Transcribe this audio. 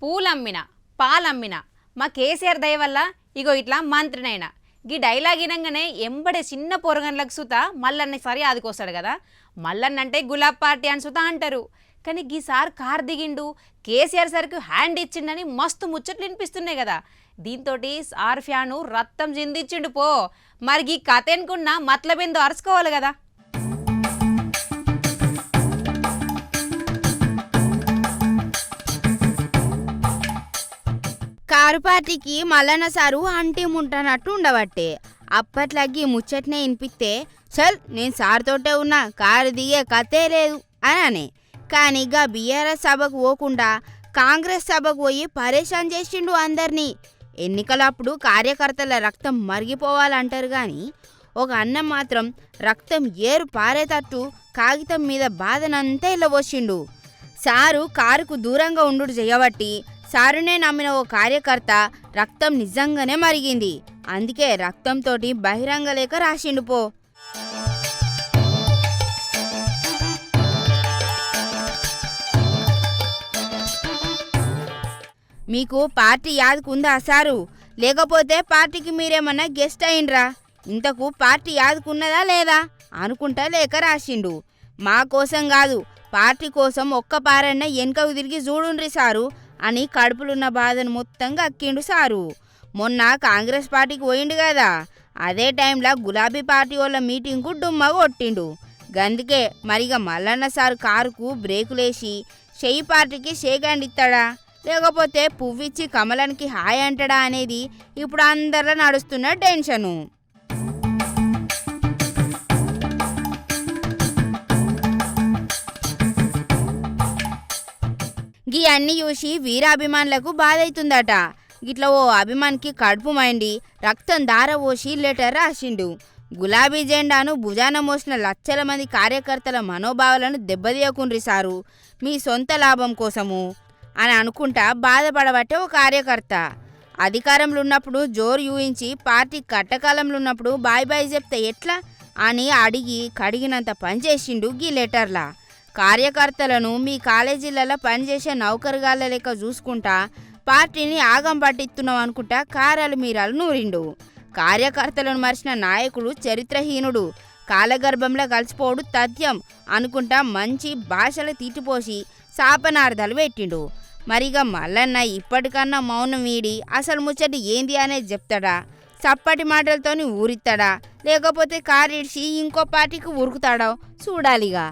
పూలమ్మిన పాలమ్మిన మా కేసీఆర్ దయ వల్ల ఇగో ఇట్లా మంత్రినైనా గీ డైలాగ్ వినంగానే ఎంబడే చిన్న పొరగన్లకు సుత మల్లన్న సరి ఆదుకొస్తాడు కదా. మల్లన్న అంటే గులాబ్ పార్టీ అని సుత అంటారు. కానీ గీసారి కార్ దిగిండు, కేసీఆర్ సరికి హ్యాండ్ ఇచ్చిండని మస్తు ముచ్చట్లు వినిపిస్తున్నాయి కదా. దీంతో సార్ ఫ్యాను రక్తం చిందించిండు పో. మరి ఈ కథ ఎనుకున్నా మతలబిందో అరుచుకోవాలి కదా. కారు పార్టీకి మల్లన్న సారు అంటీ ముంటనట్టు ఉండబట్టే అప్పట్లాగి ముచ్చట్నే వినిపిస్తే చల్ నేను సార్తోటే ఉన్నా, కారు దిగే కథే లేదు అని. కానీ గా బీఆర్ఎస్ సభకు పోకుండా కాంగ్రెస్ సభకు పోయి పరేషాన్ చేసిండు అందరినీ. ఎన్నికలప్పుడు కార్యకర్తల రక్తం మరిగిపోవాలంటారు కానీ ఒక అన్నం మాత్రం రక్తం ఏరు పారేటట్టు కాగితం మీద బాధనంతా ఇళ్ళబోసిండు. సారు కారుకు దూరంగా ఉండు చేయబట్టి సారునే నమ్మిన ఓ కార్యకర్త రక్తం నిజంగానే మరిగింది. అందుకే రక్తంతోటి బహిరంగ లేఖ రాసిండు పో. మీకు పార్టీ యాదుకుందా సారు? లేకపోతే పార్టీకి మీరేమన్నా గెస్ట్ అయిండ్రా? ఇంతకు పార్టీ యాదుకున్నదా లేదా అనుకుంటా లేఖ రాసిండు. మా కోసం కాదు, పార్టీ కోసం ఒక్క పారన్న వెనుకకు తిరిగి చూడుండ్రి సారు అని కడుపులున్న బాధను మొత్తంగా అక్కిండు సారు. మొన్న కాంగ్రెస్ పార్టీకి పోయిండు కదా, అదే టైంలో గులాబీ పార్టీ వాళ్ళ మీటింగ్కు డుమ్మ కొట్టిండు. గందుకే మరిగా మల్లన్న సారు కారుకు బ్రేకులేసి షెయి పార్టీకి షేక్ హ్యాండ్ ఇస్తాడా లేకపోతే పువ్విచ్చి కమలానికి హాయ్ అంటాడా అనేది ఇప్పుడు అందరిలో నడుస్తున్న టెన్షను. గీ అన్ని చూసి వీరాభిమానులకు బాధ అవుతుందట. గిట్లా ఓ అభిమానికి కడుపు మైండి రక్తం దారపోసి లెటర్ రాసిండు. గులాబీ జెండాను భుజాన మోసిన లక్షల మంది కార్యకర్తల మనోభావాలను దెబ్బతీయకుండ్రి సారు మీ సొంత లాభం కోసము అని అనుకుంటా బాధపడబట్టే ఓ కార్యకర్త. అధికారంలో ఉన్నప్పుడు జోరు యూహించి పార్టీ కట్టకాలంలో ఉన్నప్పుడు బాయ్ బాయ్ చెప్తే ఎట్లా అని అడిగి కడిగినంత పనిచేసిండు గీ లెటర్లా. కార్యకర్తలను మీ కాలేజీలలో పనిచేసే నౌకరుగాళ్ళ లెక్క చూసుకుంటా పార్టీని ఆగం పట్టిస్తున్నాం అనుకుంటా కారాలు మీరాలు నూరిండు. కార్యకర్తలను మరిచిన నాయకుడు చరిత్రహీనుడు, కాలగర్భంలో కలిసిపోవడు తథ్యం అనుకుంటా మంచి భాషలు తీటిపోసి శాపనార్థాలు పెట్టిండు. మరిగా మల్లన్న ఇప్పటికన్నా మౌనం వీడి అసలు ముచ్చటి ఏంది అనేది చెప్తాడా, చప్పటి మాటలతోని ఊరిస్తాడా లేకపోతే కారిడిచి ఇంకో పార్టీకి ఉరుకుతాడో చూడాలిగా.